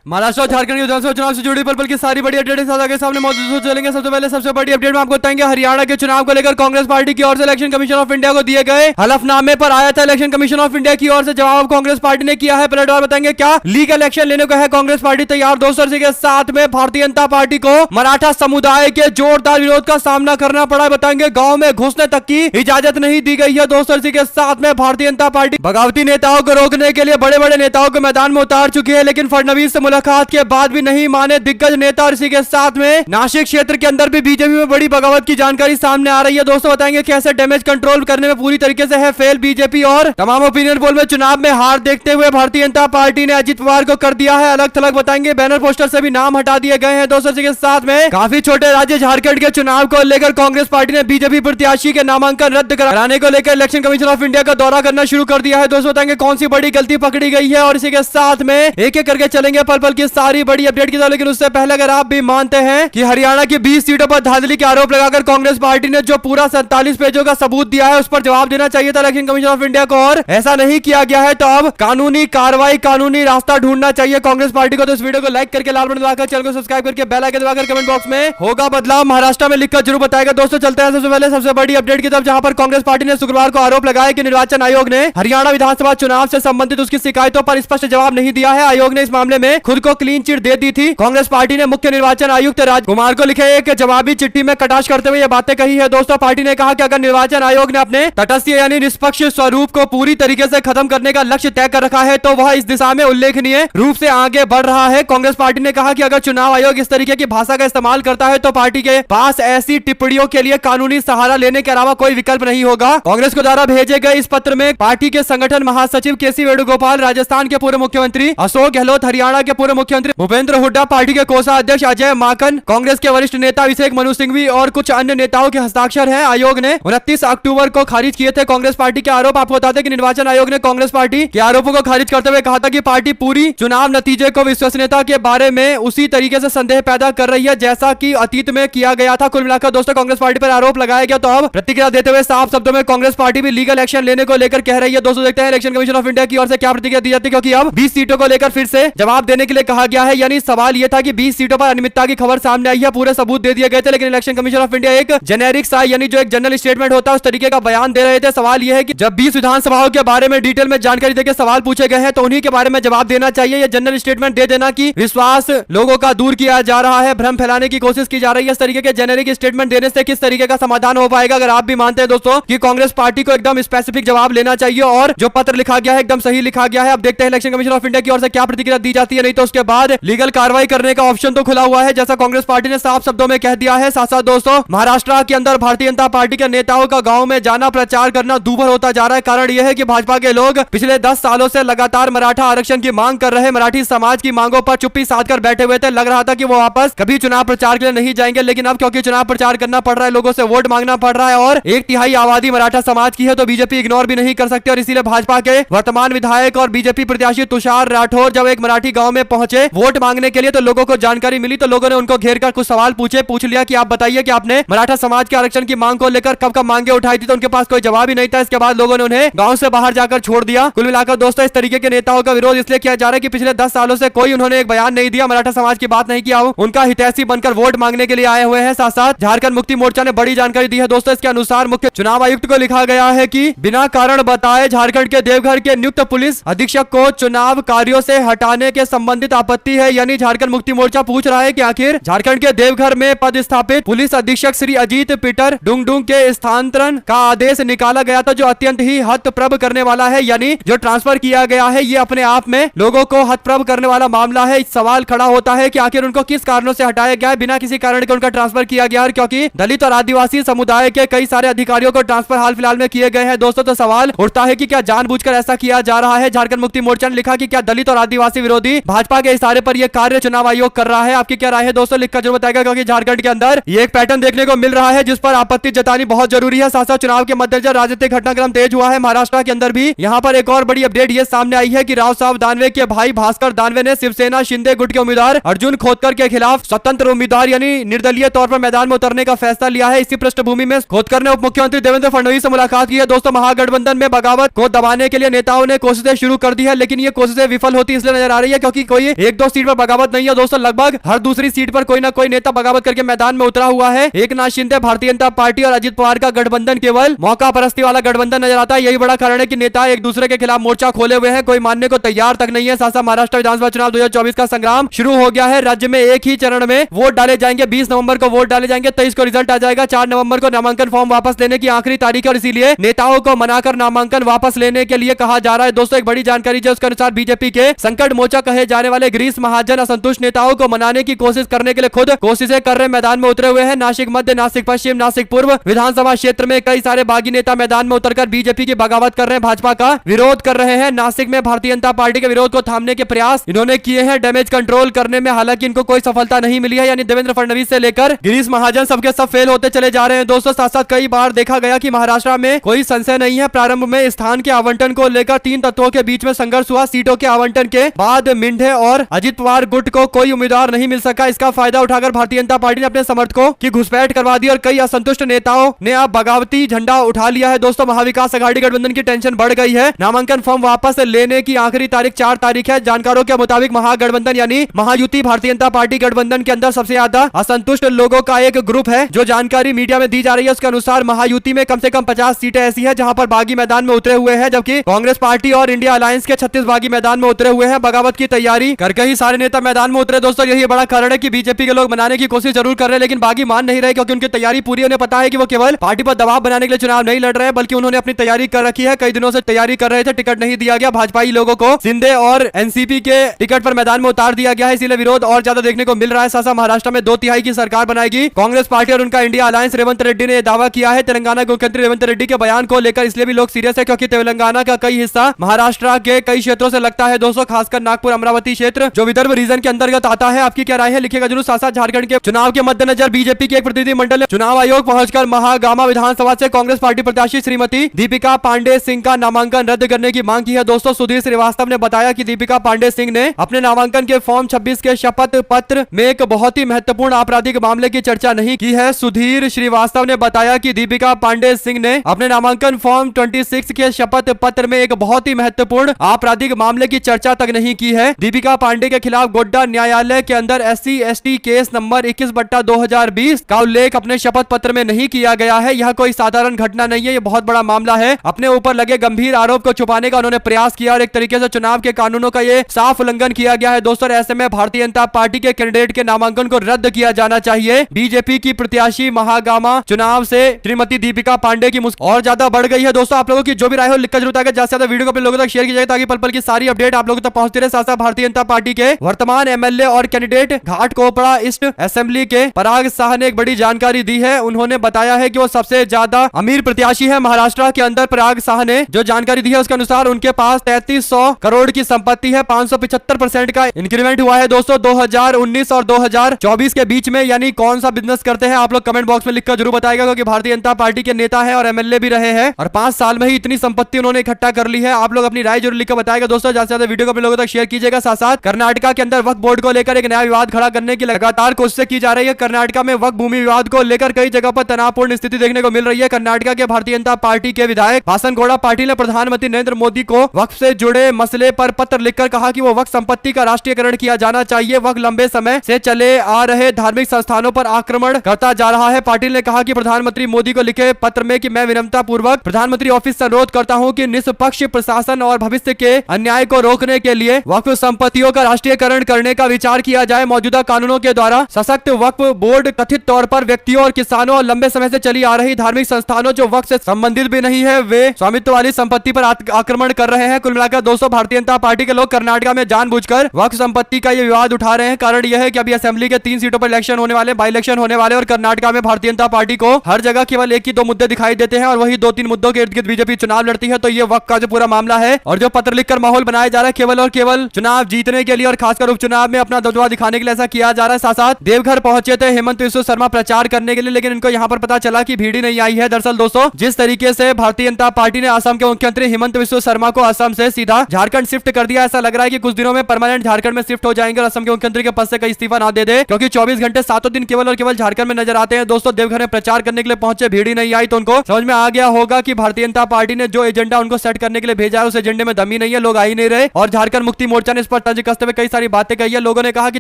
महाराष्ट्र और झारखंड के विधानसभा चुनाव से जुड़ी पल पल की सारी बड़ी अपडेट आगे सामने मौजूद चलेंगे। सबसे पहले सबसे बड़ी अपडेट में आपको बताएंगे, हरियाणा के चुनाव को लेकर कांग्रेस पार्टी की ओर से इलेक्शन कमीशन ऑफ इंडिया को दिए गए हलफनामे पर आया था इलेक्शन कमीशन ऑफ इंडिया की ओर से जवाब कांग्रेस पार्टी ने किया है। पलटवार बताएंगे क्या लीगल एक्शन लेने को है कांग्रेस पार्टी तैयार। दोस्तों के साथ में भारतीय जनता पार्टी को मराठा समुदाय के जोरदार विरोध का सामना करना पड़ा। बताएंगे गाँव में घुसने तक की इजाजत नहीं दी गई है। दोस्तों के साथ में भारतीय जनता पार्टी बगावती नेताओं को रोकने के लिए बड़े बड़े नेताओं को मैदान में उतार चुकी है, लेकिन फडणवीस से मुलाकात के बाद भी नहीं माने दिग्गज नेता। और इसी के साथ में नासिक क्षेत्र के अंदर भी बीजेपी में बड़ी बगावत की जानकारी सामने आ रही है। दोस्तों बताएंगे कैसे डैमेज कंट्रोल करने में पूरी तरीके से है फेल बीजेपी। और तमाम ओपिनियन पोल में चुनाव में हार देखते हुए भारतीय जनता पार्टी ने अजित पवार को कर दिया है अलग थलग। बताएंगे बैनर पोस्टर से भी नाम हटा दिए गए हैं। दोस्तों के साथ में काफी छोटे राज्य झारखंड के चुनाव को लेकर कांग्रेस पार्टी ने बीजेपी प्रत्याशी के नामांकन रद्द कराने को लेकर इलेक्शन कमीशन ऑफ इंडिया का दौरा करना शुरू कर दिया है। दोस्तों बताएंगे कौन सी बड़ी गलती पकड़ी गई है और इसी के साथ में एक एक करके चलेंगे पल पल की सारी बड़ी अपडेट की तरफ। लेकिन उससे पहले अगर आप भी मानते हैं कि हरियाणा की 20 सीटों पर धांधली के आरोप लगाकर कांग्रेस पार्टी ने जो पूरा 47 पेजों का सबूत दिया है उस पर जवाब देना चाहिए था इलेक्शन कमीशन ऑफ इंडिया को, और ऐसा नहीं किया गया है, तो अब कानूनी कार्रवाई कानूनी रास्ता ढूंढना चाहिए कांग्रेस पार्टी को। तो इस वीडियो को लाइक करके लाल बटन दबाकर चैनल को सब्सक्राइब करके बेल आइकन दबाकर कमेंट बॉक्स में होगा बदलाव महाराष्ट्र में लिखकर जरूर बताएगा। दोस्तों चलते हैं सबसे पहले सबसे बड़ी अपडेट की तरफ, जहां पर कांग्रेस पार्टी ने शुक्रवार को आरोप लगाया कि निर्वाचन आयोग ने हरियाणा विधानसभा चुनाव से संबंधित उसकी शिकायतों पर स्पष्ट जवाब नहीं दिया है। आयोग ने इस मामले में खुद को क्लीन चिट दे दी थी। कांग्रेस पार्टी ने मुख्य निर्वाचन आयुक्त राजकुमार को लिखे एक जवाबी चिट्ठी में कटाक्ष करते हुए ये बातें कही है। दोस्तों पार्टी ने कहा कि अगर निर्वाचन आयोग ने अपने तटस्थ यानी निष्पक्ष स्वरूप को पूरी तरीके से खत्म करने का लक्ष्य तय कर रखा है तो वह इस दिशा में उल्लेखनीय रूप से आगे बढ़ रहा है। कांग्रेस पार्टी ने कहा कि अगर चुनाव आयोग इस तरीके की भाषा का इस्तेमाल करता है तो पार्टी के पास ऐसी टिप्पणियों के लिए कानूनी सहारा लेने के अलावा कोई विकल्प नहीं होगा। कांग्रेस को द्वारा भेजे गए इस पत्र में पार्टी के संगठन महासचिव केसी वेणुगोपाल, राजस्थान के पूर्व मुख्यमंत्री अशोक गहलोत, हरियाणा के पूर्व मुख्यमंत्री भूपेंद्र हुड्डा, पार्टी के कोषाध्यक्ष अजय माकन, कांग्रेस के वरिष्ठ नेता अभिषेक मनु सिंघवी और कुछ अन्य नेताओं के हस्ताक्षर हैं। आयोग ने 29 अक्टूबर को खारिज किए थे कांग्रेस पार्टी के आरोप। आपको बता दें कि निर्वाचन आयोग ने कांग्रेस पार्टी के आरोपों को खारिज करते हुए कहा था कि पार्टी पूरी चुनाव नतीजे को विश्वसनीयता के बारे में उसी तरीके से संदेह पैदा कर रही है जैसा कि अतीत में किया गया था। कुल मिलाकर दोस्तों कांग्रेस पार्टी पर आरोप लगाया गया, तो अब प्रतिक्रिया देते हुए साफ शब्दों में कांग्रेस पार्टी भी लीगल एक्शन लेने को लेकर कह रही है। दोस्तों देखते हैं इलेक्शन कमीशन ऑफ इंडिया की ओर से क्या प्रतिक्रिया दी जाती है, क्योंकि अब 20 सीटों को लेकर फिर से जवाब देने के लिए कहा गया है। यानी सवाल यह था कि 20 सीटों पर अनियमितता की खबर सामने आई है, पूरे सबूत दे दिए गए थे, लेकिन इलेक्शन कमीशन ऑफ इंडिया एक जेनेरिक सा यानी जो एक जनरल स्टेटमेंट होता है उस तरीके का बयान दे रहे थे। सवाल यह है कि जब 20 विधानसभाओं के बारे में डिटेल में जानकारी देकर सवाल पूछे गए हैं तो उन्हीं के बारे में जवाब देना चाहिए। यह जनरल स्टेटमेंट दे देना कि विश्वास लोगों का दूर किया जा रहा है, भ्रम फैलाने की कोशिश की जा रही है, इस तरीके के जेनेरिक स्टेटमेंट देने से किस तरीके का समाधान हो पाएगा। अगर आप भी मानते हैं दोस्तों कि कांग्रेस पार्टी को एकदम स्पेसिफिक जवाब लेना चाहिए और जो पत्र लिखा गया है एकदम सही लिखा गया है। अब देखते हैं इलेक्शन कमीशन ऑफ इंडिया की ओर से क्या प्रतिक्रिया दी जाती है, नहीं तो उसके बाद लीगल कार्रवाई करने का ऑप्शन तो खुला हुआ है जैसा कांग्रेस पार्टी ने साफ शब्दों में कह दिया है। साथ साथ दोस्तों महाराष्ट्र के अंदर भारतीय जनता पार्टी के नेताओं का गांव में जाना प्रचार करना दूभर होता जा रहा है। कारण यह है कि भाजपा के लोग पिछले 10 सालों से लगातार मराठा आरक्षण की मांग कर रहे, मराठी समाज की मांगों पर चुप्पी साध कर बैठे हुए थे। लग रहा था कि वो वापस कभी चुनाव प्रचार के लिए नहीं जाएंगे, लेकिन अब क्योंकि चुनाव प्रचार करना पड़ रहा है, लोगों से वोट मांगना पड़ रहा है और 1/3 आबादी मराठा समाज की है, तो बीजेपी इग्नोर भी नहीं कर सकती। और इसीलिए भाजपा के वर्तमान विधायक और बीजेपी प्रत्याशी तुषार राठौर जब एक मराठी गांव में पहुंचे वोट मांगने के लिए, तो लोगों को जानकारी मिली, तो लोगों ने उनको घेर कर कुछ सवाल पूछ लिया कि आप बताइए कि आपने मराठा समाज के आरक्षण की मांग को लेकर कब कब मांगे उठाई थी, तो उनके पास कोई जवाब ही नहीं था। इसके बाद लोगों ने उन्हें गांव से बाहर जाकर छोड़ दिया। कुल मिलाकर दोस्तों इस तरीके के नेताओं का विरोध इसलिए किया जा रहा है कि पिछले 10 सालों से कोई उन्होंने एक बयान नहीं दिया, मराठा समाज की बात नहीं किया, उनका हितैषी बनकर वोट मांगने के लिए आए हुए हैं। साथ साथ झारखंड मुक्ति मोर्चा ने बड़ी जानकारी दी है। दोस्तों इसके अनुसार मुख्य चुनाव आयुक्त को लिखा गया है कि बिना कारण बताए झारखंड के देवघर के नियुक्त पुलिस अधीक्षक को चुनाव कार्यों से हटाने के संबंधित आपत्ति है। यानी झारखंड मुक्ति मोर्चा पूछ रहा है कि आखिर झारखंड के देवघर में पदस्थापित पुलिस अधीक्षक श्री अजीत पीटर डुंगडुंग के स्थानांतरण का आदेश निकाला गया था, जो अत्यंत ही हतप्रभ करने वाला है। यानी जो ट्रांसफर किया गया है ये अपने आप में लोगों को हतप्रभ करने वाला मामला है। सवाल खड़ा होता है कि आखिर उनको किस कारणों से हटाया गया है, बिना किसी कारण के उनका ट्रांसफर किया गया है, क्योंकि दलित और आदिवासी समुदाय के कई सारे अधिकारियों को ट्रांसफर हाल फिलहाल में किए गए हैं। दोस्तों तो सवाल उठता है कि क्या जानबूझकर ऐसा किया जा रहा है। झारखंड मुक्ति मोर्चा ने लिखा कि क्या दलित और आदिवासी विरोधी भाजपा के इशारे पर यह कार्य चुनाव आयोग कर रहा है। आपकी क्या राय है दोस्तों, लिखकर जरूर बताएगा, क्योंकि झारखंड के अंदर ये एक पैटर्न देखने को मिल रहा है जिस पर आपत्ति जतानी बहुत जरूरी है। साथ साथ चुनाव के मद्देनजर राजनीतिक घटनाक्रम तेज हुआ है महाराष्ट्र के अंदर भी। यहाँ पर एक और बड़ी अपडेट ये सामने आई है कि राव साहब दानवे के भाई भास्कर दानवे ने शिवसेना शिंदे गुट के उम्मीदवार अर्जुन खोतकर के खिलाफ स्वतंत्र उम्मीदवार यानी निर्दलीय तौर पर मैदान में उतरने का फैसला लिया है। इसी पृष्ठभूमि में खोतकर ने उप मुख्यमंत्री देवेंद्र फडणवीस से मुलाकात की है। दोस्तों महागठबंधन में बगावत को दबाने के लिए नेताओं ने कोशिशें शुरू कर दी है, लेकिन ये कोशिशें विफल होती इसलिए नजर आ रही है क्योंकि कोई एक दो सीट पर बगावत नहीं है दोस्तों, लगभग हर दूसरी सीट पर कोई ना कोई नेता बगावत करके मैदान में उतरा हुआ है। एकनाथ शिंदे, भारतीय जनता पार्टी और अजित पवार का गठबंधन केवल मौका परस्ती वाला गठबंधन नजर आता है। यही बड़ा कारण है कि नेता एक दूसरे के खिलाफ मोर्चा खोले हुए हैं, कोई मानने को तैयार तक नहीं है। साथ साथ महाराष्ट्र विधानसभा चुनाव 2024 का संग्राम शुरू हो गया है। राज्य में एक ही चरण में वोट डाले जाएंगे। 20 नवंबर को वोट डाले जाएंगे, 23 को रिजल्ट आ जाएगा। 4 नवंबर को नामांकन फॉर्म वापस लेने की आखिरी तारीख है और इसीलिए नेताओं को मनाकर नामांकन वापस लेने के लिए कहा जा रहा है। दोस्तों एक बड़ी जानकारी जो उसके अनुसार बीजेपी के संकट मोर्चा कहे जाने वाले गिरीश महाजन असंतुष्ट नेताओं को मनाने की कोशिश करने के लिए खुद कोशिशें कर रहे मैदान में उतरे हुए हैं। नासिक मध्य, नासिक पश्चिम, नासिक पूर्व विधानसभा क्षेत्र में कई सारे बागी नेता मैदान में उतरकर बीजेपी की बगावत कर रहे हैं, भाजपा का विरोध कर रहे हैं। नासिक में भारतीय जनता पार्टी के विरोध को थामने के प्रयास इन्होंने किए हैं, डैमेज कंट्रोल करने में, हालांकि इनको कोई सफलता नहीं मिली है। यानी देवेंद्र फडणवीस से लेकर गिरीश महाजन सबके सब फेल होते चले जा रहे हैं। दोस्तों साथ साथ कई बार देखा गया कि महाराष्ट्र में कोई संशय नहीं है, प्रारंभ में स्थान के आवंटन को लेकर 3 तत्वों के बीच में संघर्ष हुआ। सीटों के आवंटन के बाद मिंढे और अजित पवार गुट को कोई उम्मीदवार नहीं मिल सका। इसका फायदा उठाकर भारतीय जनता पार्टी ने अपने समर्थकों की घुसपैठ करवा दी और कई असंतुष्ट नेताओं ने अब बगावती झंडा उठा लिया है। दोस्तों महाविकास अघाड़ी गठबंधन की टेंशन बढ़ गई है। नामांकन फॉर्म वापस लेने की आखिरी तारीख 4 तारीख है। जानकारों के मुताबिक महागठबंधन यानी महायुति भारतीय जनता पार्टी गठबंधन के अंदर सबसे ज्यादा असंतुष्ट लोगों का एक ग्रुप है। जो जानकारी मीडिया में दी जा रही है उसके अनुसार महायुति में कम से कम 50 सीटें ऐसी है जहां पर बागी मैदान में उतरे हुए हैं, जबकि कांग्रेस पार्टी और इंडिया अलायंस के 36 बागी मैदान में उतरे हुए हैं। बगावत की तैयारी करके ही सारे नेता मैदान में उतरे। दोस्तों यही बड़ा कारण है कि बीजेपी के लोग मनाने की कोशिश जरूर कर रहे हैं, लेकिन बागी मान नहीं रहे क्योंकि उनकी तैयारी पूरी। उन्हें पता है कि वो केवल पार्टी पर दबाव बनाने के लिए चुनाव नहीं लड़ रहे हैं, बल्कि उन्होंने अपनी तैयारी कर रखी है। कई दिनों से तैयारी कर रहे थे, टिकट नहीं दिया गया। भाजपाई लोगों को शिंदे और एनसीपी के टिकट पर मैदान में उतार दिया गया है, इसीलिए विरोध और ज्यादा देखने को मिल रहा है। साथ महाराष्ट्र में 2/3 की सरकार बनाएगी कांग्रेस पार्टी और उनका इंडिया अलायंस। रेवंत रेड्डी ने दावा किया है। तेलंगाना के मुख्यमंत्री रेवंत रेड्डी के बयान को लेकर इसलिए भी लोग सीरियस है क्योंकि तेलंगाना का कई हिस्सा महाराष्ट्र के कई क्षेत्रों से लगता है। दोस्तों खासकर नागपुर अमरावती क्षेत्र जो विदर्भ रीजन के अंतर्गत आता है। आपकी क्या राय है लिखिएगा जरूर। साथ साथ झारखंड के चुनाव के मद्देनजर बीजेपी के एक प्रतिनिधि मंडल ने चुनाव आयोग पहुंचकर महागामा विधानसभा से कांग्रेस पार्टी प्रत्याशी श्रीमती दीपिका पांडे सिंह का नामांकन रद्द करने की मांग की है। दोस्तों सुधीर श्रीवास्तव ने बताया कि दीपिका पांडे सिंह ने अपने नामांकन के फॉर्म 26 के शपथ पत्र में एक बहुत ही महत्वपूर्ण आपराधिक मामले की चर्चा नहीं की है। सुधीर श्रीवास्तव ने बताया कि दीपिका पांडे सिंह ने अपने नामांकन फॉर्म 26 के शपथ पत्र में एक बहुत ही महत्वपूर्ण आपराधिक मामले की चर्चा तक नहीं की है। दीपिका पांडे के खिलाफ गोड्डा न्यायालय के अंदर SC/ST केस नंबर 21/2020 का उल्लेख अपने शपथ पत्र में नहीं किया गया है। यह कोई साधारण घटना नहीं है, यह बहुत बड़ा मामला है। अपने ऊपर लगे गंभीर आरोप को छुपाने का उन्होंने प्रयास किया और एक तरीके से चुनाव के कानूनों का ये साफ उल्लंघन किया गया है। दोस्तों ऐसे में भारतीय जनता पार्टी के कैंडिडेट के नामांकन को रद्द किया जाना चाहिए। बीजेपी की प्रत्याशी महागामा चुनाव से श्रीमती दीपिका पांडे की मुश्किल और ज्यादा बढ़ गई है। दोस्तों आप लोगों की जो भी राय हो लिखकर जरूर आगे ज्यादा से ज्यादा वीडियो को अपने लोगों तक शेयर कीजिए ताकि पल पल की सारी अपडेट आप लोगों तक पहुंचती रहे। साथ साथ भारतीय जनता पार्टी के वर्तमान MLA और कैंडिडेट घाटकोपड़ा ईस्ट असेंबली के पराग शाह ने एक बड़ी जानकारी दी है। उन्होंने बताया है कि वो सबसे ज्यादा अमीर प्रत्याशी है महाराष्ट्र के अंदर। पराग शाह ने जो जानकारी दी है उसके अनुसार उनके पास 3300 करोड़ की संपत्ति है। 575% का इंक्रीमेंट हुआ है दोस्तों 2019 और 2024 के बीच में। यानी कौन सा बिजनेस करते हैं आप लोग कमेंट बॉक्स में लिखकर जरूर बताएगा, क्योंकि भारतीय जनता पार्टी के नेता है और MLA भी रहे हैं और 5 साल में ही इतनी संपत्ति उन्होंने इकट्ठा कर ली है। आप लोग अपनी राय जरूर लिखकर बताएगा दोस्तों। ज्यादा से ज्यादा वीडियो को अपने लोगों तक शेयर कीजिएगा। साथ साथ कर्नाटका के अंदर वक्फ बोर्ड को लेकर एक नया विवाद खड़ा करने की लगातार कोशिश की जा रही है। कर्नाटका में वक्फ भूमि विवाद को लेकर कई जगह पर तनावपूर्ण स्थिति देखने को मिल रही है। कर्नाटका के भारतीय जनता पार्टी के विधायक बासनगौड़ा पाटिल ने प्रधानमंत्री नरेंद्र मोदी को वक्फ से जुड़े मसले पर पत्र लिखकर कहा कि वो वक्फ संपत्ति का राष्ट्रीयकरण किया जाना चाहिए। वक्फ लंबे समय से चले आ रहे धार्मिक संस्थानों पर आक्रमण करता जा रहा है। पाटिल ने कहा कि प्रधानमंत्री मोदी को लिखे पत्र में कि मैं विनम्रता पूर्वक प्रधानमंत्री ऑफिस से अनुरोध करता हूं कि निष्पक्ष प्रशासन और भविष्य के अन्याय को रोकने के लिए वक्फ संपत्तियों का राष्ट्रीयकरण करने का विचार किया जाए। मौजूदा कानूनों के द्वारा सशक्त वक्फ बोर्ड कथित तौर पर व्यक्तियों और किसानों और लंबे समय से चली आ रही धार्मिक संस्थानों जो वक्फ से संबंधित भी नहीं है वे स्वामित्व वाली संपत्ति पर आक्रमण कर रहे हैं। कुल मिलाकर दोस्तों भारतीय जनता पार्टी के लोग कर्नाटका में जानबूझकर वक्फ संपत्ति का ये विवाद उठा रहे हैं। कारण यह है कि अभी असेंबली के 3 सीटों पर इलेक्शन होने वाले, बाई इलेक्शन होने वाले और कर्नाटका में भारतीय जनता पार्टी को हर जगह केवल एक ही 2 मुद्दे दिखाई देते हैं और वही 2-3 मुद्दों के इर्द गिर्द बीजेपी चुनाव लड़ती है। तो ये वक्फ का जो पूरा मामला है और जो पत्र लिखकर माहौल बनाया जा रहा है केवल और केवल चुनाव जीतने के लिए और खासकर उपचुनाव में अपना दबदबा दिखाने के लिए ऐसा किया जा रहा है। साथ साथ देवघर पहुंचे थे हेमंत बिस्व शर्मा प्रचार करने के लिए, लेकिन इनको यहां पर पता चला कि भीड़ ही नहीं आई है। दरअसल दोस्तों जिस तरीके से भारतीय जनता पार्टी ने असम के मुख्यमंत्री हेमंत बिस्व शर्मा को असम से सीधा झारखंड शिफ्ट कर दिया, ऐसा लग रहा है कि कुछ दिनों में परमानेंट झारखंड में शिफ्ट हो जाएंगे और असम के मुख्यमंत्री के पद से कहीं इस्तीफा ना दे दे, क्योंकि 24 घंटे 7 दिन केवल और केवल झारखंड में नजर आते हैं। दोस्तों देवघर में प्रचार करने के लिए पहुंचे, भीड़ ही नहीं आई, तो उनको समझ में आ गया होगा कि भारतीय जनता पार्टी ने जो एजेंडा उनको सेट करने के लिए भेजा है उस एजेंडे में दम ही नहीं है, लोग आ ही नहीं रहे। और झारखंड मुक्ति मोर्चा ने इस पर तंज कसते हुए कई सारी बातें कही है। लोगों ने कहा कि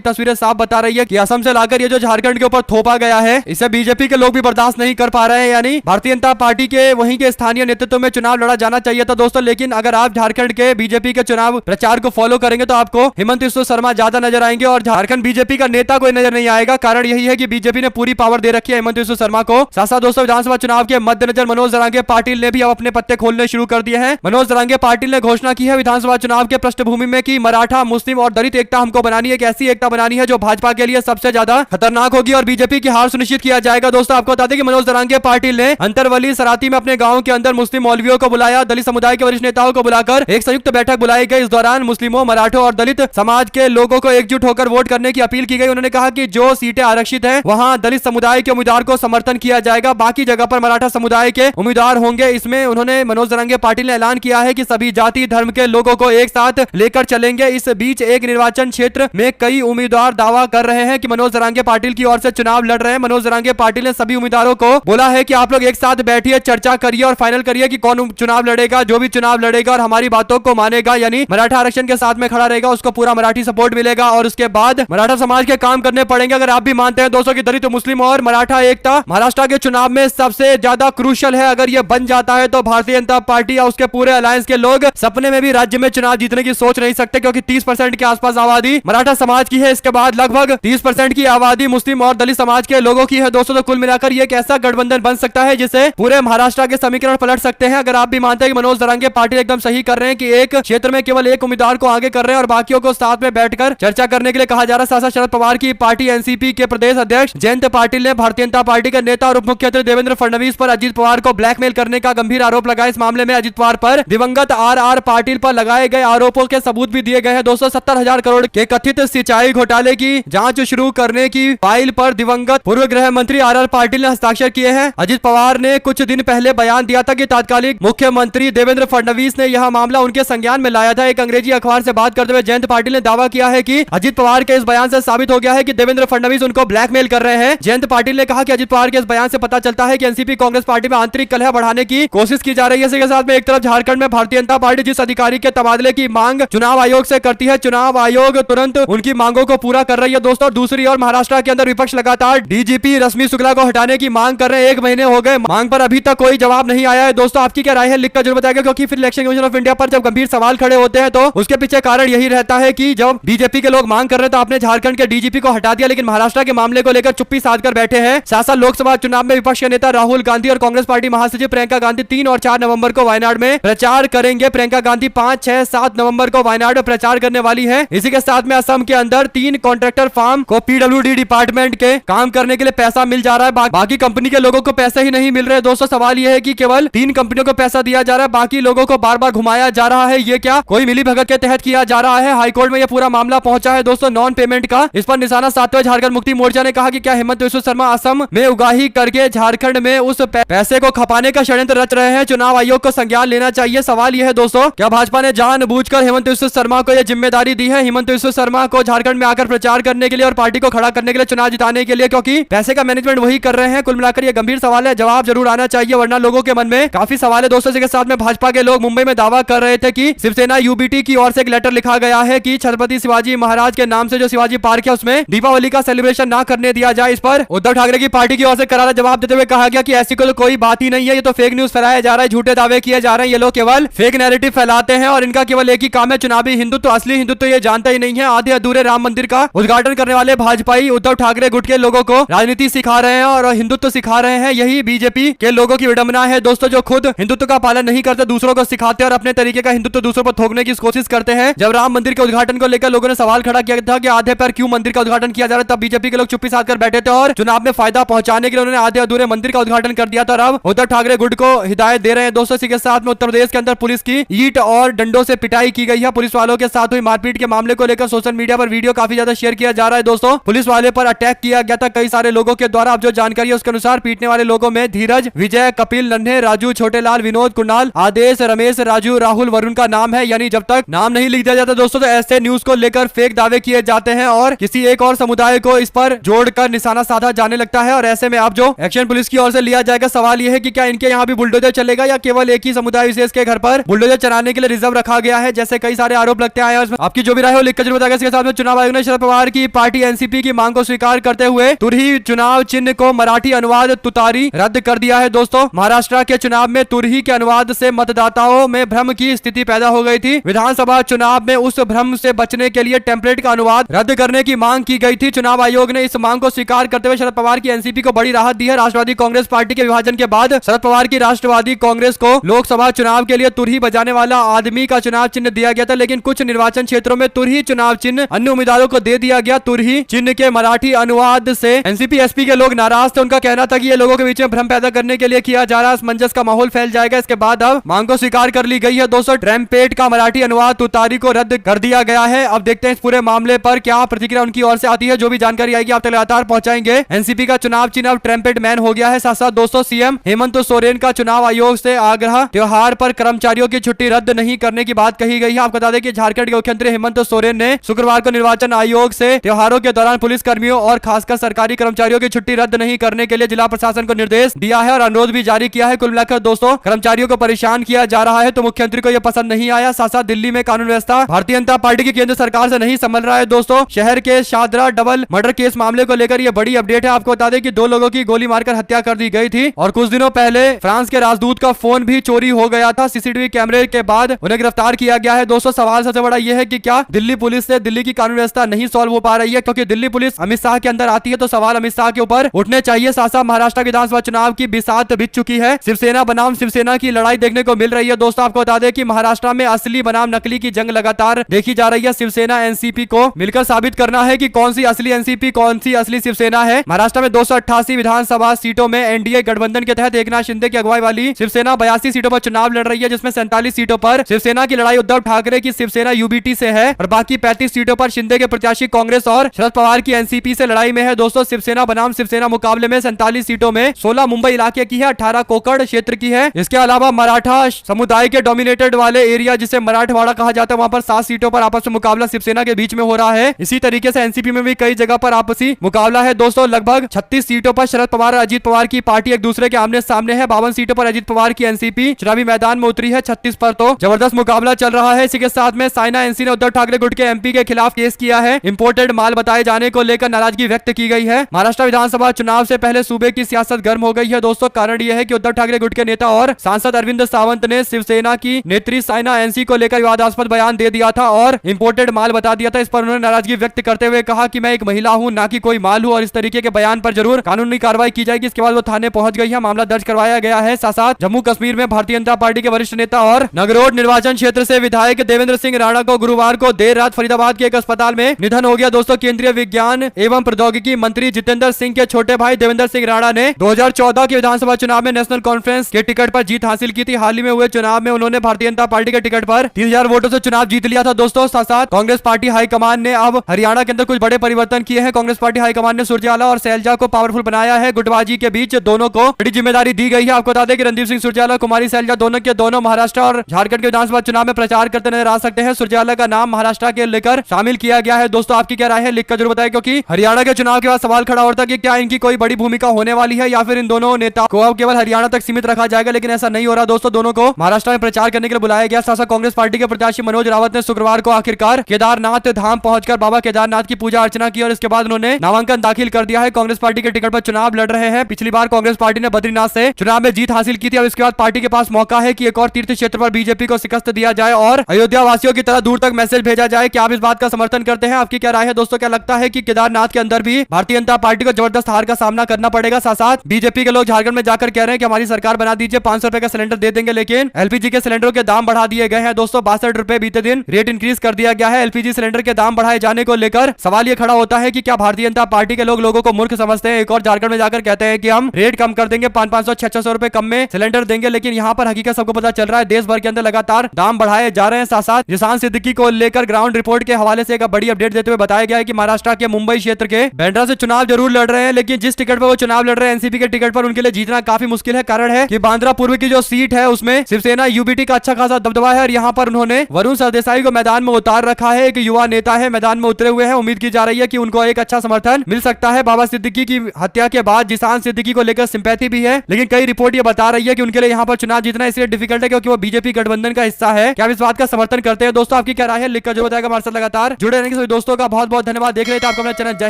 तस्वीरें साफ बता रही है कि असम से लाकर ये जो झारखंड के ऊपर थोपा गया है, इसे बीजेपी के लोग भी बर्दाश्त नहीं कर पा रहे हैं। यानी भारतीय जनता पार्टी के वहीं के स्थानीय नेतृत्व में चुनाव लड़ा जाना चाहिए था दोस्तों, लेकिन अगर आप झारखंड के बीजेपी के चुनाव प्रचार को फॉलो करेंगे तो आपको हेमंत बिस्वा शर्मा ज्यादा नजर आएंगे और झारखंड बीजेपी का नेता कोई नजर नहीं आएगा। कारण यही है कि बीजेपी ने पूरी पावर दे रखी है हेमंत बिस्वा शर्मा को। साथ साथ दोस्तों विधानसभा चुनाव के मद्देनजर मनोज जरांगे पाटिल ने भी अब अपने पत्ते खोलने शुरू कर दिए हैं। मनोज जरांगे पाटिल ने घोषणा की है विधानसभा चुनाव के पृष्ठभूमि में कि मराठा, मुस्लिम और दलित एकता हमको बनानी है, एक ऐसी एकता बनानी है जो भाजपा के लिए सबसे ज्यादा खतरनाक होगी और बीजेपी की हार सुनिश्चित किया जाएगा। दोस्तों आपको बता दें कि मनोज जरांगे पाटिल ने अंतरवली सराती में अपने गांव के अंदर मुस्लिम मौलवियों को बुलाया, दलित समुदाय के वरिष्ठ नेताओं को बुलाकर एक संयुक्त बैठक बुलाई गई। इस दौरान मुस्लिमों, मराठों और दलित समाज के लोगों को एकजुट होकर वोट करने की अपील की गई। उन्होंने कहा कि जो सीटें आरक्षित है वहां दलित समुदाय के उम्मीदवार को समर्थन किया जाएगा, बाकी जगह पर मराठा समुदाय के उम्मीदवार होंगे। इसमें उन्होंने मनोज जरांगे पाटिल ने ऐलान किया है कि सभी जाति धर्म के लोगों को एक साथ लेकर चलेंगे। इस बीच एक निर्वाचन क्षेत्र में कई उम्मीदवार दावा कर रहे हैं कि मनोज जरांगे पाटिल की ओर से चुनाव लड़ रहे हैं। मनोज जरांगे पाटिल ने सभी उम्मीदवारों को बोला है कि आप लोग एक साथ बैठिए, चर्चा करिए और फाइनल करिए कि कौन चुनाव लड़ेगा। जो भी चुनाव लड़ेगा और हमारी बातों को मानेगा, यानी मराठा आरक्षण के साथ में खड़ा रहेगा, उसको पूरा मराठी सपोर्ट मिलेगा और उसके बाद मराठा समाज के काम करने पड़ेंगे। अगर आप भी मानते हैं दोस्तों कि दलित, मुस्लिम और मराठा एकता महाराष्ट्र के चुनाव में सबसे ज्यादा क्रूशियल है, अगर ये बन जाता है तो भारतीय जनता पार्टी या उसके पूरे अलायंस के लोग सपने में भी राज्य में चुनाव जीतने की सोच नहीं सकते, क्योंकि 30% के आसपास आबादी मराठा समाज की है। इसके बाद लगभग 30% की आबादी मुस्लिम और दलित समाज के लोगों की है दोस्तों। तो कुल मिलाकर ये एक ऐसा गठबंधन बन सकता है जिसे पूरे महाराष्ट्र के समीकरण पलट सकते हैं। अगर आप भी मानते हैं कि मनोज जरांगे पाटिल एकदम सही कर रहे हैं कि एक क्षेत्र में केवल एक उम्मीदवार को आगे कर रहे हैं और बाकियों को साथ में बैठकर चर्चा करने के लिए कहा जा रहा है। साथ साथ शरद पवार की पार्टी एनसीपी के प्रदेश अध्यक्ष जयंत पाटिल ने भारतीय जनता पार्टी के नेता और उप मुख्यमंत्री देवेंद्र फडणवीस पर अजित पवार को ब्लैकमेल करने का गंभीर आरोप लगाया। इस मामले में अजित पवार पर दिवंगत आर पाटिल पर लगाए गए आरोपों के सबूत भी दिए गए हैं। 270,000 करोड़ के कथित सिंचाई घोटाले की जांच शुरू करने की फाइल पर दिवंगत पूर्व गृह मंत्री आर पाटिल ने हस्ताक्षर किए हैं। अजित पवार ने कुछ दिन पहले बयान दिया था कि तत्कालीन मुख्यमंत्री देवेंद्र फडणवीस ने यह मामला उनके संज्ञान में लाया था। एक अंग्रेजी अखबार से बात करते हुए जयंत पाटिल ने दावा किया है कि अजित पवार के इस बयान से साबित हो गया है कि देवेंद्र फडणवीस उनको ब्लैकमेल कर रहे हैं। जयंत पाटिल ने कहा कि अजित पवार के इस बयान से पता चलता है कि एनसीपी कांग्रेस पार्टी में आंतरिक कलह बढ़ाने की कोशिश की जा रही है। इसी के साथ में एक तरफ झारखंड में भारतीय जनता पार्टी जिस अधिकारी के तबादले की मांग चुनाव आयोग से करती है, चुनाव आयोग तुरंत उनकी मांगों को पूरा कर रही है दोस्तों। दूसरी ओर महाराष्ट्र के अंदर विपक्ष लगातार डीजीपी रश्मि शुक्ला को हटाने की मांग कर रहे हैं। 1 महीने हो गए, मांग पर अभी तक कोई जवाब नहीं आया है। दोस्तों आपकी क्या राय है लिखकर जरूर बताइएगा, क्योंकि फिर इलेक्शन कमीशन ऑफ इंडिया पर जब गंभीर सवाल खड़े होते हैं तो उसके पीछे कारण यही रहता है कि जब बीजेपी के लोग मांग कर रहे हैं तो आपने झारखंड के डीजीपी को हटा दिया, लेकिन महाराष्ट्र के मामले को लेकर चुप्पी साध कर बैठे हैं। साथ साथ लोकसभा चुनाव में विपक्ष के नेता राहुल गांधी और कांग्रेस पार्टी महासचिव प्रियंका गांधी 3 और 4 नवंबर को वायनाड में प्रचार करेंगे। प्रियंका गांधी 5, 6, 7 नवंबर को वायनाड में प्रचार करने वाली है। इसी के साथ में असम के अंदर 3 कॉन्ट्रैक्टर फार्म को पीडब्ल्यूडी डिपार्टमेंट के काम करने के लिए पैसा मिल जा रहा है, बाकी कंपनी के लोगों को पैसे ही नहीं मिल रहे। दोस्तों सवाल यह है कि केवल 3 कंपनियों को पैसा दिया जा रहा है, बाकी लोगों को बार बार घुमाया जा रहा है। ये क्या कोई मिली भगत के तहत किया जा रहा है? हाईकोर्ट में यह पूरा मामला पहुंचा है दोस्तों नॉन पेमेंट का। इस पर निशाना साधते हुए झारखंड मुक्ति मोर्चा ने कहा कि क्या हेमंत बिस्वा शर्मा असम में उगाही करके झारखंड में उस पैसे को खपाने का षड्यंत्र रच रहे हैं? चुनाव आयोग को संज्ञान लेना चाहिए। सवाल यह है दोस्तों, क्या भाजपा ने जानबूझकर हेमंत बिस्वा शर्मा को यह जिम्मेदारी दी है, हेमंत बिस्वा शर्मा को झारखंड में आकर प्रचार करने के लिए और पार्टी को खड़ा करने के लिए, चुनाव जिताने के लिए, क्योंकि पैसे का मैनेजमेंट वही कर रहे हैं? कुल मिलाकर यह गंभीर सवाल है, जवाब जरूर आना चाहिए, वरना लोगों के मन में काफी सवाल है दोस्तों। इसके साथ में भाजपा के लोग मुंबई में दावा कर रहे थे कि शिवसेना यूबीटी की ओर से एक लेटर लिखा गया है कि छत्रपति शिवाजी महाराज के नाम से जो शिवाजी पार्क है उसमें दीपावली का सेलिब्रेशन ना करने दिया जाए। इस पर उद्धव ठाकरे की पार्टी की ओर से करारा जवाब देते हुए कहा गया कि ऐसी कोई बात ही नहीं है, ये तो फेक न्यूज फैलाया जा रहा है, झूठे दावे किए जा रहे हैं, ये लोग केवल फेक नैरेटिव फैलाते हैं और इनका केवल एक ही काम है चुनावी हिंदुत्व। असली हिंदुत्व ये जानता ही नहीं है। आधे अधूरे राम मंदिर का उद्घाटन करने वाले भाजपाई उद्धव ठाकरे गुट के लोगों को राजनीति सिखा रहे हैं और हिंदुत्व सिखा रहे हैं। यही बीजेपी के लोगों की विडंबना है दोस्तों, जो खुद हिंदुत्व का पालन नहीं करते, दूसरों को सिखाते और अपने तरीके का हिंदुत्व दूसरों पर थोपने की कोशिश करते हैं। जब राम मंदिर के उद्घाटन को लेकर लोगों ने सवाल खड़ा किया था कि आधे पर क्यों मंदिर का उद्घाटन किया जा रहा है, तब बीजेपी के लोग चुप्पी साध कर बैठे थे और चुनाव में फायदा पहुंचाने के लिए उन्होंने आधे अधूरे मंदिर का उद्घाटन कर दिया था। अब उद्धव ठाकरे गुट को हिदायत दे रहे हैं दोस्तों। इसी के साथ में उत्तर प्रदेश के अंदर पुलिस की ईंट और डंडों से पिटाई की गई है। पुलिस वालों के साथ हुई मारपीट के मामले को लेकर सोशल मीडिया पर वीडियो काफी ज्यादा शेयर किया जा रहा है दोस्तों। पुलिस वाले पर अटैक किया गया था कई सारे लोगों के द्वारा। अब जो जानकारी है उसके अनुसार पीटने वाले लोगों में धीरज, विजय, कपिल, नन्हे, राजू, छोटेलाल, विनोद, कुणाल, आदेश, रमेश, राजू, राहुल, वरुण का नाम है। यानी जब तक नाम नहीं लिख दिया जाता दोस्तों तो ऐसे न्यूज को लेकर फेक दावे किए जाते हैं और किसी एक और समुदाय को इस पर जोड़कर निशाना साधा जाने लगता है। और ऐसे में अब जो एक्शन पुलिस की ओर से लिया जाएगा, सवाल यह है कि क्या इनके यहाँ भी बुलडोजर चलेगा या केवल एक ही समुदाय विशेष के घर पर बुलडोजर चलाने के लिए रिजर्व रखा गया है, जैसे कई सारे आरोप लगते हैं। इसमें आपकी जो भी राय हो लिख कर जरूर बताइएगा। इसके साथ में चुनाव आयोग ने शरद पवार की पार्टी एनसीपी की मांग को स्वीकार करते हुए तुरही चुनाव चिन्ह को मराठी अनुवाद तुतारी रद्द कर दिया है। दोस्तों, महाराष्ट्र के चुनाव में तुरही के अनुवाद से मतदाताओं में भ्रम की स्थिति पैदा हो गई थी। विधानसभा चुनाव में उस भ्रम से बचने के लिए टेम्पलेट का अनुवाद रद्द करने की मांग की गई थी। चुनाव आयोग ने इस मांग को स्वीकार करते हुए शरद पवार की एनसीपी को बड़ी राहत दी है। राष्ट्रवादी कांग्रेस पार्टी के विभाजन के बाद शरद पवार की राष्ट्रवादी कांग्रेस को लोकसभा चुनाव के लिए तुरही बजाने वाला आदमी का चुनाव चिन्ह दिया गया था, लेकिन कुछ निर्वाचन क्षेत्रों में तुरही चुनाव चिन्ह अन्य उम्मीदवारों को दे दिया गया। तुरही चिन्ह के मराठी अनुवाद से एनसीपी एसपी के लोग नाराज थे। उनका कहना था कि ये लोगों के बीच में भ्रम पैदा करने के लिए किया जा रहा है, असमंजस का माहौल फैल जाएगा। इसके बाद अब मांग को स्वीकार कर ली गई है। दोस्तों, ट्रम्पेट का मराठी अनुवाद तुतारी को रद्द कर दिया गया है। अब देखते हैं इस पूरे मामले पर क्या प्रतिक्रिया उनकी ओर से आती है। जो भी जानकारी आएगी आप तक लगातार पहुंचाएंगे। एनसीपी का चुनाव चिन्ह अब ट्रम्पेट मैन हो गया है। साथ साथ दोस्तों, सीएम हेमंत सोरेन का चुनाव आयोग से आग्रह, त्योहार पर कर्मचारियों की छुट्टी रद्द नहीं करने की बात कही गई है। आपको बता दें कि झारखंड के मुख्यमंत्री हेमंत सोरेन ने शुक्रवार को निर्वाचन आयोग से त्योहारों के दौरान पुलिस कर्मियों और खासकर सरकारी कर्मचारियों की छुट्टी रद्द नहीं करने के लिए जिला प्रशासन को निर्देश दिया है और अनुरोध भी जारी किया है। कुल मिलाकर दोस्तों, कर्मचारियों को परेशान किया जा रहा है तो मुख्यमंत्री को यह पसंद नहीं आया। साथ साथ दिल्ली में कानून व्यवस्था भारतीय जनता पार्टी की केंद्र सरकार से नहीं संभल रहा है। दोस्तों, शहर के शादरा डबल मर्डर केस मामले को लेकर यह बड़ी अपडेट है। आपको बता दें कि 2 लोगों की गोली मारकर हत्या कर दी गई थी और कुछ दिनों पहले फ्रांस के राजदूत का फोन भी चोरी हो गया था। सीसीटीवी कैमरे के बाद उन्हें गिरफ्तार किया गया है। दोस्तों, सवाल सबसे बड़ा यह है कि क्या दिल्ली पुलिस से दिल्ली की कानून व्यवस्था नहीं सॉल्व हो पा रही है, क्योंकि दिल्ली पुलिस अमित शाह के अंदर आती है तो सवाल अमित शाह के ऊपर उठने चाहिए। साथ साथ महाराष्ट्र विधानसभा चुनाव की बिसात बीत चुकी है। शिवसेना बनाम शिवसेना की लड़ाई देखने को मिल रही है। दोस्तों, आपको बता दें कि महाराष्ट्र में असली बनाम नकली की जंग लगातार देखी जा रही है। शिवसेना एनसीपी को मिलकर साबित करना है कि कौन सी असली एनसीपी, कौन सी असली शिवसेना है। महाराष्ट्र में 288 विधानसभा सीटों में एनडीए गठबंधन के तहत एकनाथ शिंदे की अगुवाई वाली शिवसेना 82 सीटों पर चुनाव लड़ रही है, जिसमें 47 सीटों पर शिवसेना की लड़ाई उद्धव ठाकरे की शिवसेना यूबीटी से है और बाकी 35 सीटों पर शिंदे के प्रत्याशी कांग्रेस और शरद पवार की एनसीपी से लड़ाई में है। दोस्तों, शिवसेना बनाम शिवसेना मुकाबले में 47 सीटों में 16 मुंबई इलाके की है, 18 कोकड़ क्षेत्र की है। इसके अलावा मराठा समुदाय के डोमिनेटेड वाले एरिया जिसे मराठवाड़ा कहा जाता है, वहां पर 7 सीटों पर आपस में मुकाबला शिवसेना के बीच में हो रहा है। इसी तरीके से एनसीपी में भी कई जगह पर आपसी मुकाबला है। दोस्तों, लगभग 36 सीटों पर शरद पवार और अजीत पवार की पार्टी एक दूसरे के आमने सामने है। 52 सीटों पर अजीत पवार की एनसीपी चुनावी मैदान में उतरी है। 36 पर तो जबरदस्त मुकाबला चल रहा है। इसी के साथ में साइना एनसी ने उद्धव ठाकरे गुट के एमपी के खिलाफ केस किया है। इंपोर्टेड माल बताए जाने को लेकर नाराजगी व्यक्त की गई है। महाराष्ट्र विधानसभा चुनाव से पहले सूबे की सियासत गर्म हो गई है। दोस्तों, कारण यह है कि उद्धव ठाकरे गुट के नेता और सांसद अरविंद सावंत ने शिवसेना की नेत्री साइना एनसी को लेकर विवादास्पद बयान दे दिया था और इंपोर्टेड माल बता दिया था। इस पर उन्होंने नाराजगी व्यक्त करते हुए कहा कि मैं एक महिला हूं, ना कि कोई माल हूं, और इस तरीके के बयान पर जरूर कानूनी कार्रवाई की जाएगी। इसके बाद वो थाने पहुंच गई है, मामला दर्ज करवाया गया है। साथ जम्मू कश्मीर में भारतीय जनता पार्टी के वरिष्ठ नेता और नगरोड निर्वाचन क्षेत्र से विधायक देवेंद्र सिंह राणा को गुरुवार को देर रात फरीदाबाद के एक अस्पताल में निधन हो गया। दोस्तों, केंद्रीय विज्ञान एवं प्रौद्योगिकी मंत्री जितेंद्र सिंह के छोटे भाई देवेंद्र सिंह राणा ने 2014 के विधानसभा चुनाव में नेशनल कॉन्फ्रेंस के टिकट पर जीत हासिल की थी। हाल ही में हुए चुनाव में उन्होंने भारतीय जनता पार्टी के टिकट पर 30,000 वोटों से चुनाव जीत लिया था। दोस्तों, साथ कांग्रेस पार्टी हाईकमान ने अब हरियाणा के अंदर कुछ बड़े परिवर्तन किए हैं। कांग्रेस पार्टी हाईकमान ने सुरजेवाला और सैलजा को पावरफुल बनाया है। गुटबाजी के बीच दोनों को बड़ी जिम्मेदारी दी गई है। आपको बता दें कि रणदीप सिंह सुरजेवाला, कुमारी सैलजा दोनों के दोनों महाराष्ट्र और झारखंड के विधानसभा चुनाव में प्रचार करते नजर आ सकते हैं। सुरजेवाला का नाम महाराष्ट्र के लेकर शामिल किया गया है। दोस्तों, आपकी क्या राय है लिखकर जरूर बताएं, क्योंकि हरियाणा के चुनाव के बाद सवाल खड़ा होता है कि क्या इनकी कोई बड़ी भूमिका होने वाली है या फिर इन दोनों नेताओं को अब केवल हरियाणा तक सीमित रखा जाएगा, लेकिन ऐसा नहीं हो रहा। दोस्तों, दोनों को महाराष्ट्र में प्रचार करने के लिए बुलाया गया। साथ कांग्रेस पार्टी के प्रत्याशी मनोज रावत ने शुक्रवार को आखिरकार केदारनाथ धाम पहुंचकर बाबा केदारनाथ की पूजा अर्चना की और इसके बाद उन्होंने नामांकन दाखिल कर दिया है। कांग्रेस पार्टी के टिकट पर चुनाव लड़ रहे हैं। पिछली बार कांग्रेस पार्टी ने बद्रीनाथ से चुनाव में जीत हासिल की थी। अब इसके बाद पार्टी के पास मौका है कि एक और तीर्थ क्षेत्र पर बीजेपी को शिकस्त दिया जाए और अयोध्या वासियों की तरह दूर तक मैसेज भेजा जाए। क्या आप इस बात का समर्थन करते हैं? आपकी क्या राय है दोस्तों? क्या लगता है कि केदारनाथ के अंदर भी भारतीय जनता पार्टी को जबरदस्त हार का सामना करना पड़ेगा? साथ बीजेपी के लोग झारखंड में जाकर कह रहे हैं कि हमारी सरकार बना दीजिए, 500 रुपए का सिलेंडर दे देंगे, लेकिन एलपीजी के सिलेंडरों के दाम बढ़ा दिए गए हैं। दोस्तों, 62 रुपए बीते दिन रेट इंक्रीज कर दिया गया है। एलपीजी सिलेंडर के दाम बढ़ाए जाने को लेकर सवाल ये खड़ा होता है कि क्या भारतीय जनता पार्टी के लोग लोगों को मूर्ख समझते हैं? एक और झारखंड में जाकर कहते हैं कि हम रेट कम कर देंगे, 500 600 रुपए कम में सिलेंडर देंगे, लेकिन यहाँ पर हकीकत सबको पता चल रहा है देश भर के अंदर लगातार दाम बढ़ाए जा रहे हैं। साथ जिसान सिद्दीकी को लेकर ग्राउंड रिपोर्ट के हवाले से एक बड़ी अपडेट देते हुए बताया गया है कि महाराष्ट्र के मुंबई क्षेत्र के बैंड्रा से चुनाव जरूर लड़ रहे हैं, लेकिन जिस टिकट पर वो चुनाव लड़ रहे हैं एनसीपी के टिकट पर, उनके लिए जीतना काफी मुश्किल है। कारण है कि बांद्रा पूर्व की जो सीट है उसमें शिवसेना यूबीटी का अच्छा खासा दबदबा है और यहाँ पर उन्होंने वरुण सरदेसाई को मैदान में उतार रखा है। एक युवा नेता है, मैदान में उतरे हुए हैं। उम्मीद की जा रही है कि उनको एक अच्छा समर्थन मिल सकता है। बाबा सिद्दीकी की हत्या के बाद जिसान सिद्दीकी को लेकर सिंपैथी भी है, लेकिन कई रिपोर्ट ये बता रही है कि उनके लिए यहाँ पर चुनाव जीतना इसलिए डिफिकल्ट है क्योंकि वो बीजेपी गठबंधन का हिस्सा है। क्या आप इस बात का समर्थन करते हैं दोस्तों? आपकी आपकी क्या राय है लिखकर जो बताएगा हमारे साथ लगातार जुड़े रहेंगे। सभी दोस्तों का बहुत बहुत धन्यवाद। देख रहे थे आपको अपना चैनल जय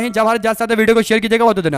हिंद जय भारत। वीडियो को शेयर कीजिएगा। बहुत धन्यवाद।